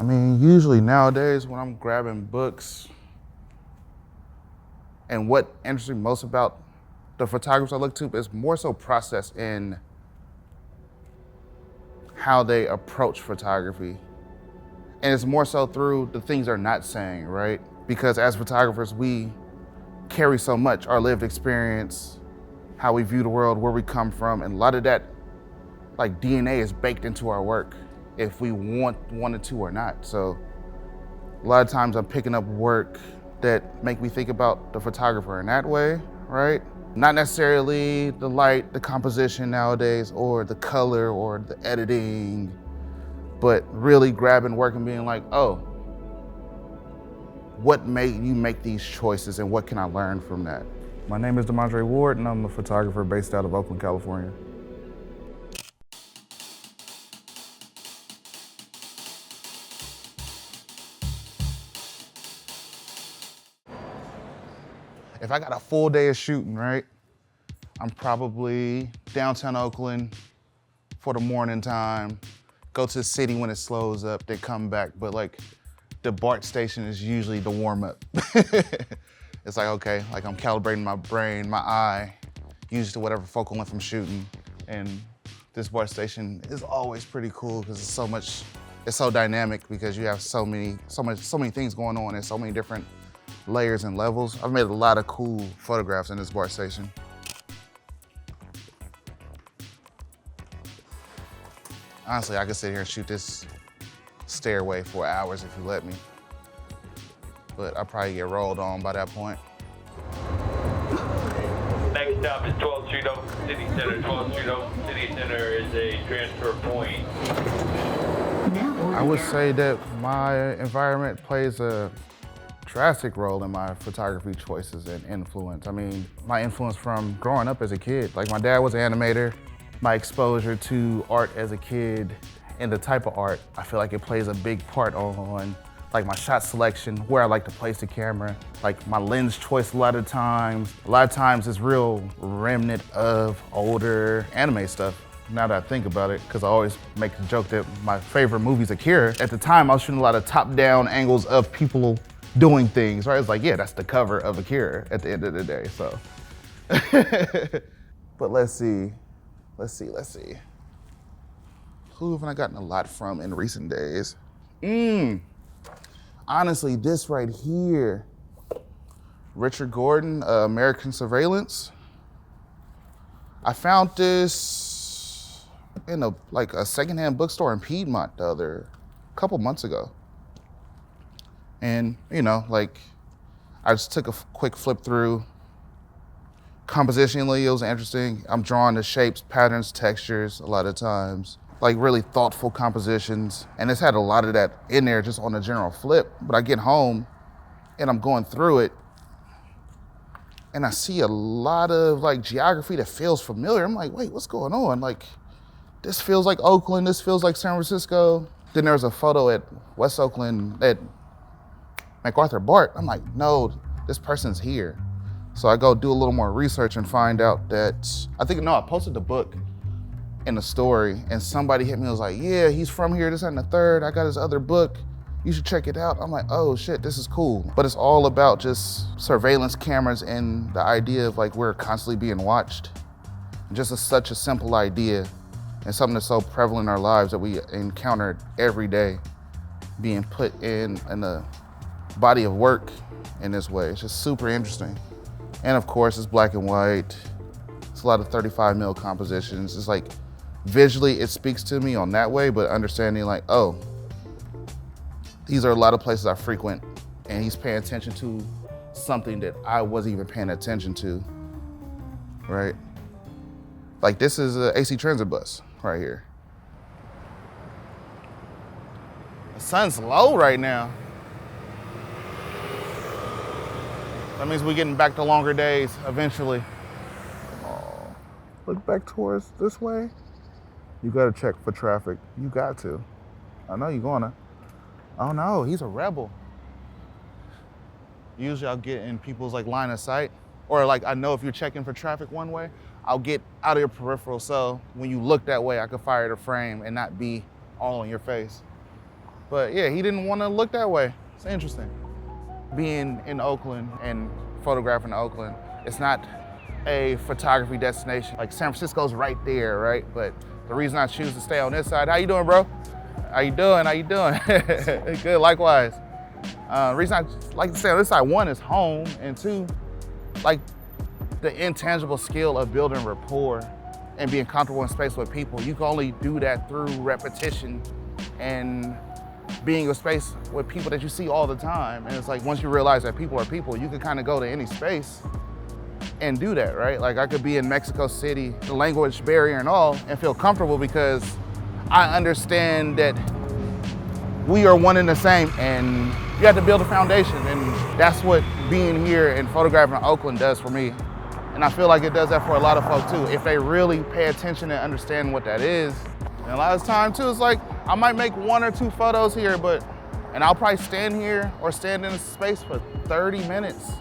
I mean, usually nowadays when I'm grabbing books, and what interests me most about the photographers I look to is more so process in how they approach photography. And it's more so through the things they're not saying, right? Because as photographers, we carry so much, our lived experience, how we view the world, where we come from, and a lot of that, like DNA is baked into our work, if we wanted to or not. So a lot of times I'm picking up work that make me think about the photographer in that way, right? Not necessarily the light, the composition nowadays, or the color, or the editing, but really grabbing work and being like, oh, what made you make these choices and what can I learn from that? My name is Demondre Ward and I'm a photographer based out of Oakland, California. If I got a full day of shooting, right? I'm probably downtown Oakland for the morning time, go to the city when it slows up, then come back. But like the BART station is usually the warm up. It's like, okay, like I'm calibrating my brain, my eye, used to whatever focal length I'm shooting. And this BART station is always pretty cool because it's so dynamic because you have so many things going on and so many different layers and levels. I've made a lot of cool photographs in this BART station. Honestly, I could sit here and shoot this stairway for hours if you let me. But I'll probably get rolled on by that point. Next stop is 12th Street, Oakland City Center. 12th Street, Oakland City Center is a transfer point. I would say that my environment plays a drastic role in my photography choices and influence. I mean, my influence from growing up as a kid. Like my dad was an animator. My exposure to art as a kid and the type of art, I feel like it plays a big part on like my shot selection, where I like to place the camera, like my lens choice a lot of times. A lot of times it's real remnant of older anime stuff. Now that I think about it, because I always make the joke that my favorite movie's Akira. At the time, I was shooting a lot of top-down angles of people doing things, right? It's like, yeah, that's the cover of Akira at the end of the day, so. But let's see. Who have I gotten a lot from in recent days? Honestly, this right here. Richard Gordon, American Surveillance. I found this in a secondhand bookstore in Piedmont a couple months ago. And I just took a quick flip through. Compositionally, it was interesting. I'm drawing the shapes, patterns, textures a lot of times, like really thoughtful compositions. And it's had a lot of that in there just on a general flip. But I get home and I'm going through it and I see a lot of like geography that feels familiar. I'm like, wait, what's going on? Like, this feels like Oakland, this feels like San Francisco. Then there's a photo at West Oakland at MacArthur BART. I'm like, no, this person's here. So I go do a little more research and find out that, I posted the book in the story and somebody hit me and was like, yeah, he's from here, this and the third. I got his other book. You should check it out. I'm like, oh shit, this is cool. But it's all about just surveillance cameras and the idea of like we're constantly being watched. Just such a simple idea and something that's so prevalent in our lives that we encounter every day being put in a body of work in this way. It's just super interesting. And of course, it's black and white. It's a lot of 35mm compositions. It's like, visually, it speaks to me on that way, but understanding like, oh, these are a lot of places I frequent, and he's paying attention to something that I wasn't even paying attention to, right? Like this is an AC transit bus right here. The sun's low right now. That means we're getting back to longer days eventually. Oh, look back towards this way. You gotta check for traffic. You got to. I know you're gonna. Oh no, he's a rebel. Usually I'll get in people's like line of sight, or like I know if you're checking for traffic one way, I'll get out of your peripheral so when you look that way, I can fire the frame and not be all in your face. But yeah, he didn't want to look that way. It's interesting. Being in Oakland and photographing Oakland, it's not a photography destination. Like San Francisco's right there, right? But the reason I choose to stay on this side, how you doing, bro? How you doing? How you doing? Good, likewise. Reason I like to stay on this side, one is home, and two, like the intangible skill of building rapport and being comfortable in space with people. You can only do that through repetition and being in space with people that you see all the time. And it's like, once you realize that people are people, you can kind of go to any space and do that, right? Like I could be in Mexico City, the language barrier and all, and feel comfortable because I understand that we are one and the same, and you have to build a foundation, and that's what being here and photographing in Oakland does for me. And I feel like it does that for a lot of folks too, if they really pay attention and understand what that is. And a lot of time too, it's like, I might make 1 or 2 photos here, and I'll probably stand here or stand in a space for 30 minutes,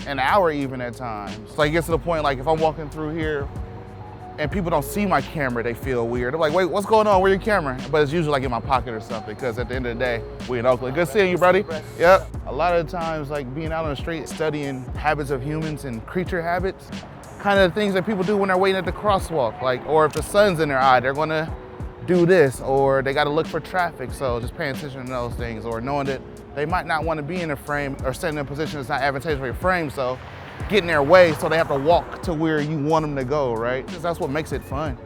an hour even at times. So it gets to the point, like if I'm walking through here and people don't see my camera, they feel weird. They're like, wait, what's going on? Where's your camera? But it's usually like in my pocket or something, because at the end of the day, we in Oakland. Good seeing you, buddy. Yep. A lot of the times, like being out on the street, studying habits of humans and creature habits, kind of the things that people do when they're waiting at the crosswalk, like, or if the sun's in their eye, they're gonna do this, or they gotta look for traffic, so just paying attention to those things, or knowing that they might not wanna be in a frame or stand in a position that's not advantageous for your frame, so get in their way, so they have to walk to where you want them to go, right? Because that's what makes it fun.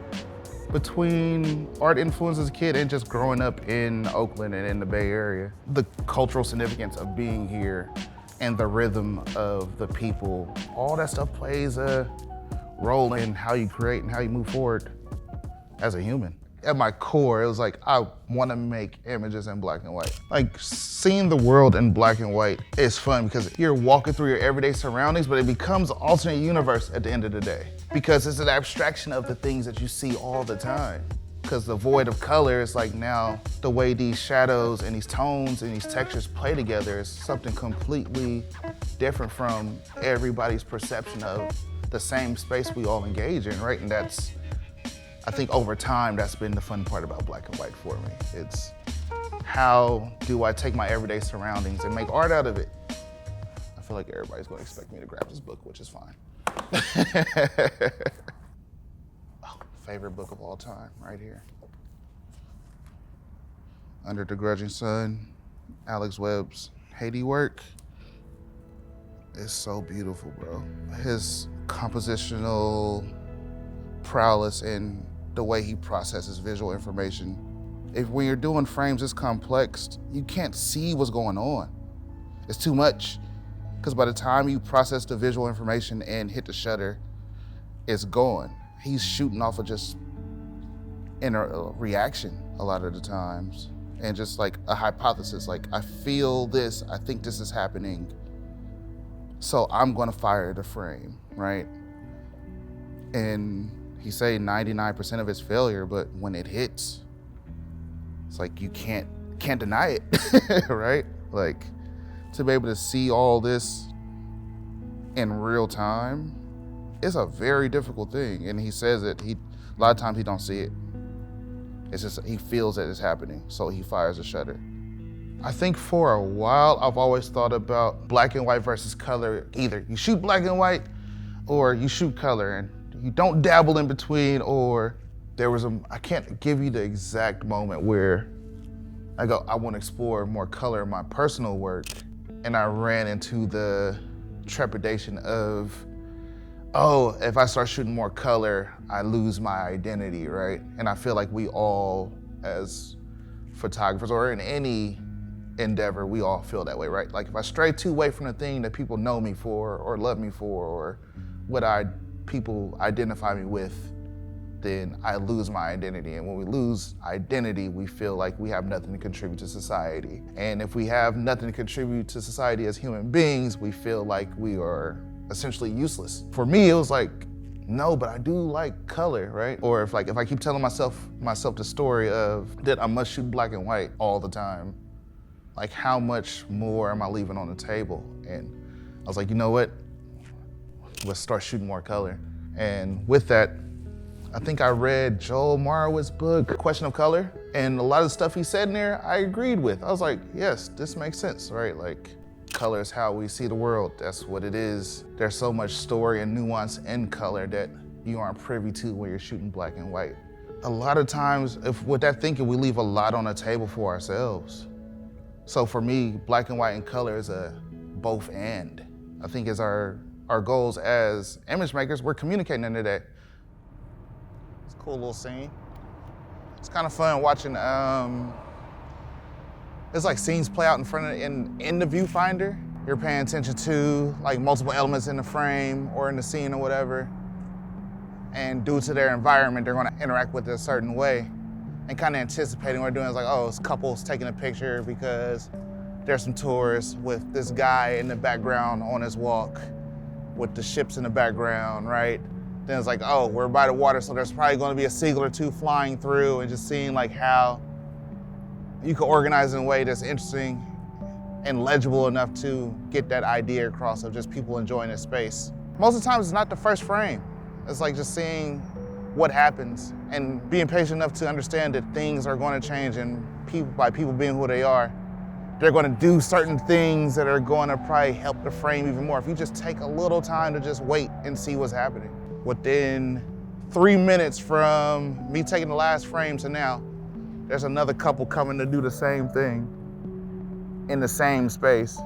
Between art influence as a kid and just growing up in Oakland and in the Bay Area, the cultural significance of being here and the rhythm of the people, all that stuff plays a role in how you create and how you move forward as a human. At my core, it was like, I want to make images in black and white. Like seeing the world in black and white is fun because you're walking through your everyday surroundings, but it becomes an alternate universe at the end of the day. Because it's an abstraction of the things that you see all the time. Because the void of color is like now the way these shadows and these tones and these textures play together is something completely different from everybody's perception of the same space we all engage in, right? And that's, I think over time, that's been the fun part about black and white for me. It's how do I take my everyday surroundings and make art out of it? I feel like everybody's gonna expect me to grab this book, which is fine. Oh, favorite book of all time, right here. Under the Grudging Sun, Alex Webb's Haiti work. It's so beautiful, bro. His compositional prowess and the way he processes visual information. When you're doing frames this complex, you can't see what's going on. It's too much. Because by the time you process the visual information and hit the shutter, it's gone. He's shooting off of just a reaction a lot of the times. And just like a hypothesis, like I feel this, I think this is happening. So I'm gonna fire the frame, right? And he say 99% of it's failure, but when it hits, it's like you can't deny it, right? Like to be able to see all this in real time, it's a very difficult thing. And he says that a lot of times he don't see it. It's just, he feels that it's happening, so he fires a shutter. I think for a while, I've always thought about black and white versus color. Either you shoot black and white or you shoot color, and you don't dabble in between. Or there was I can't give you the exact moment where I go, I want to explore more color in my personal work. And I ran into the trepidation of, oh, if I start shooting more color, I lose my identity, right? And I feel like we all, as photographers or in any endeavor, we all feel that way, right? Like if I stray too away from the thing that people know me for or love me for or what people identify me with, then I lose my identity. And when we lose identity, we feel like we have nothing to contribute to society. And if we have nothing to contribute to society as human beings, we feel like we are essentially useless. For me, it was like, no, but I do like color, right? Or if I keep telling myself the story of that I must shoot black and white all the time, like how much more am I leaving on the table? And I was like, you know what? Let's start shooting more color. And with that, I think I read Joel Morowitz's book, Question of Color, and a lot of the stuff he said in there, I agreed with. I was like, yes, this makes sense, right? Like, color is how we see the world. That's what it is. There's so much story and nuance in color that you aren't privy to when you're shooting black and white. A lot of times, with that thinking, we leave a lot on the table for ourselves. So for me, black and white and color is a both and. I think as our goals as image makers, we're communicating into that. It's a cool little scene. It's kind of fun watching, it's like scenes play out in front of, in the viewfinder. You're paying attention to like multiple elements in the frame or in the scene or whatever. And due to their environment, they're gonna interact with it a certain way. And kind of anticipating what they're doing is like, oh, it's couples taking a picture because there's some tourists with this guy in the background on his walk with the ships in the background, right? Then it's like, oh, we're by the water, so there's probably gonna be a seagull or two flying through, and just seeing like how you can organize in a way that's interesting and legible enough to get that idea across of just people enjoying this space. Most of the time, it's not the first frame. It's like just seeing what happens and being patient enough to understand that things are going to change, and by people being who they are, they're going to do certain things that are going to probably help the frame even more. If you just take a little time to just wait and see what's happening. Within 3 minutes from me taking the last frame to now, there's another couple coming to do the same thing in the same space.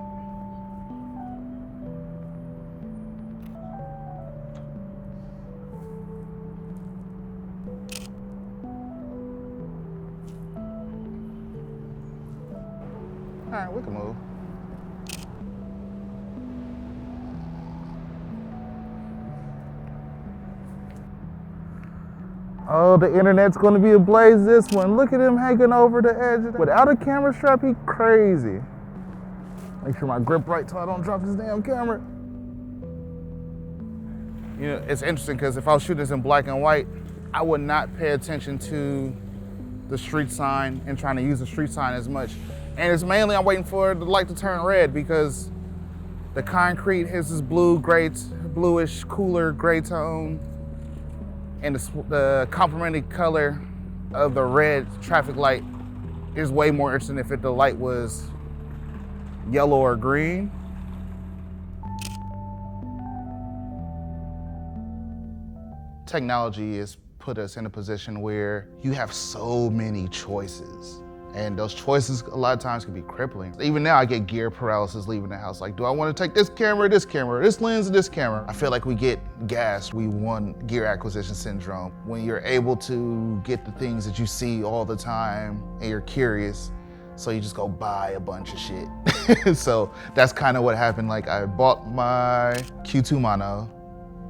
All right, we can move. Oh, the internet's gonna be ablaze this one. Look at him hanging over the edge. Without a camera strap, he crazy. Make sure my grip right so I don't drop this damn camera. You know, it's interesting because if I was shooting this in black and white, I would not pay attention to the street sign and trying to use the street sign as much. And it's mainly I'm waiting for the light to turn red because the concrete has this bluish, cooler gray tone. And the complementing color of the red traffic light is way more interesting if the light was yellow or green. Technology has put us in a position where you have so many choices. And those choices a lot of times can be crippling. Even now I get gear paralysis leaving the house. Like, do I want to take this camera, this lens, or this camera? I feel like we get gassed. We want gear acquisition syndrome. When you're able to get the things that you see all the time and you're curious, so you just go buy a bunch of shit. So that's kind of what happened. Like I bought my Q2 mono.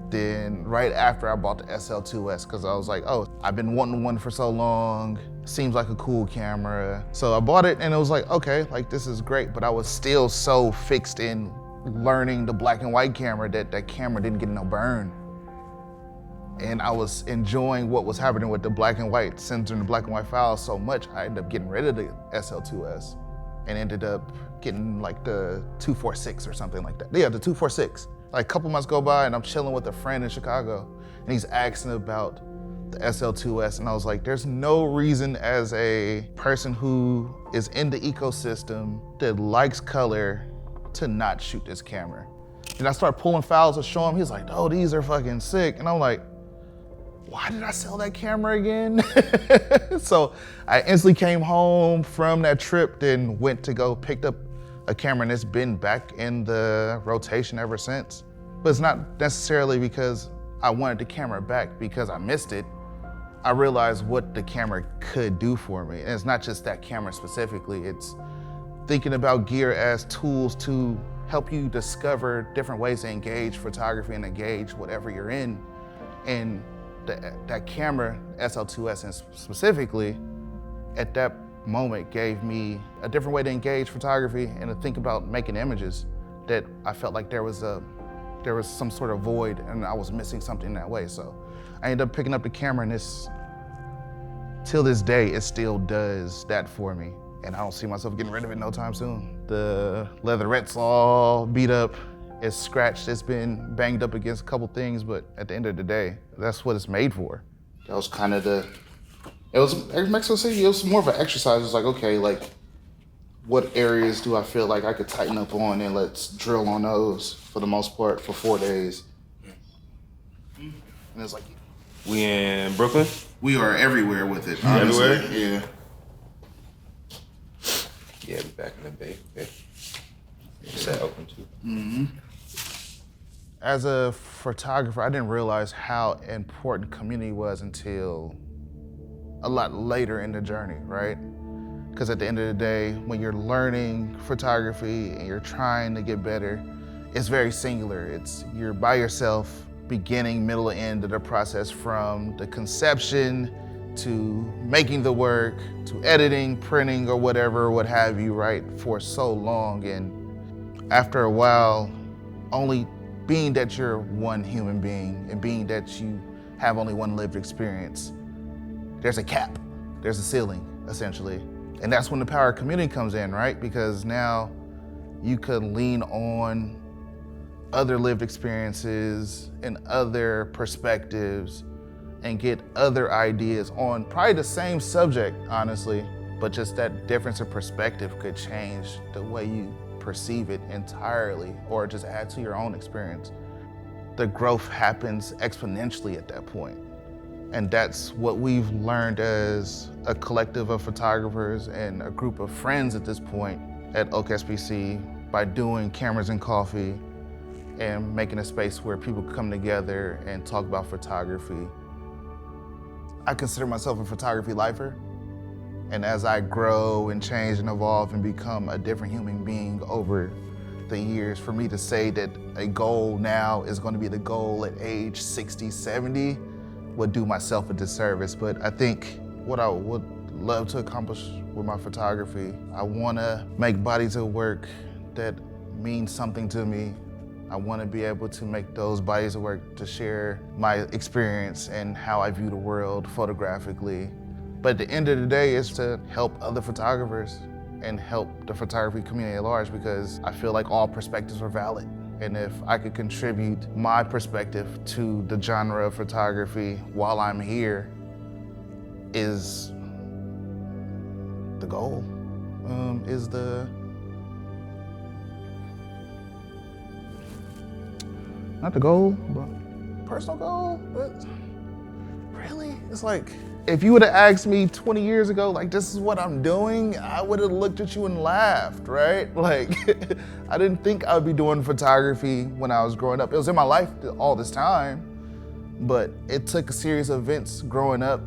Then right after I bought the SL2-S, because I was like, oh, I've been wanting one for so long. Seems like a cool camera. So I bought it and it was like, okay, like this is great. But I was still so fixed in learning the black and white camera that camera didn't get no burn. And I was enjoying what was happening with the black and white, censoring the black and white files so much, I ended up getting rid of the SL2-S and ended up getting like the 246 or something like that. Yeah, the 246. Like a couple months go by and I'm chilling with a friend in Chicago and he's asking about the SL2-S, and I was like, there's no reason as a person who is in the ecosystem that likes color to not shoot this camera. And I started pulling files to show him. He's like, oh, these are fucking sick. And I'm like, why did I sell that camera again? So I instantly came home from that trip, then went to go picked up a camera, and it's been back in the rotation ever since. But it's not necessarily because I wanted the camera back because I missed it. I realized what the camera could do for me. And it's not just that camera specifically, it's thinking about gear as tools to help you discover different ways to engage photography and engage whatever you're in. And that camera, SL2-S specifically, at that moment gave me a different way to engage photography and to think about making images that I felt like there was some sort of void and I was missing something in that way. So I ended up picking up the camera, and till this day, it still does that for me. And I don't see myself getting rid of it no time soon. The leatherette's all beat up, it's scratched, it's been banged up against a couple things, but at the end of the day, that's what it's made for. That was kind of in Mexico City, it was more of an exercise. It's like, okay, like, what areas do I feel like I could tighten up on, and let's drill on those for the most part for 4 days. And it's like, we in Brooklyn? We are everywhere with it, honestly. Everywhere? Yeah. Yeah, we back in the Bay. Okay. It's at Oakland too. Mm-hmm. As a photographer, I didn't realize how important community was until a lot later in the journey, right? Because at the end of the day, when you're learning photography and you're trying to get better, it's very singular. You're by yourself, beginning, middle, and end of the process, from the conception to making the work, to editing, printing, or whatever, what have you, right, for so long. And after a while, only being that you're one human being and being that you have only one lived experience, there's a cap, there's a ceiling, essentially. And that's when the power of community comes in, right? Because now you could lean on other lived experiences and other perspectives and get other ideas on probably the same subject, honestly, but just that difference of perspective could change the way you perceive it entirely, or just add to your own experience. The growth happens exponentially at that point. And that's what we've learned as a collective of photographers and a group of friends at this point at Oak SBC by doing Cameras and Coffee and making a space where people come together and talk about photography. I consider myself a photography lifer. And as I grow and change and evolve and become a different human being over the years, for me to say that a goal now is going to be the goal at age 60, 70 would do myself a disservice. But I think what I would love to accomplish with my photography, I want to make bodies of work that mean something to me. I want to be able to make those bodies of work to share my experience and how I view the world photographically. But at the end of the day, it's to help other photographers and help the photography community at large, because I feel like all perspectives are valid. And if I could contribute my perspective to the genre of photography while I'm here, is the goal, not the goal, but personal goal, but really, it's like, if you would have asked me 20 years ago, like, this is what I'm doing, I would have looked at you and laughed, right? Like, I didn't think I would be doing photography when I was growing up. It was in my life all this time, but it took a series of events growing up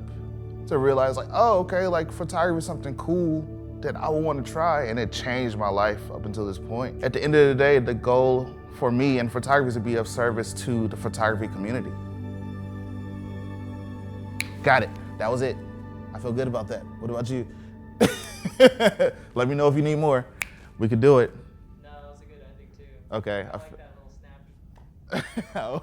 to realize, like, oh, okay, like, photography is something cool that I would want to try, and it changed my life up until this point. At the end of the day, the goal for me and photography is to be of service to the photography community. Got it. That was it. I feel good about that. What about you? Let me know if you need more. We could do it. No, that was a good ending too. Okay. I like that little snappy. Oh.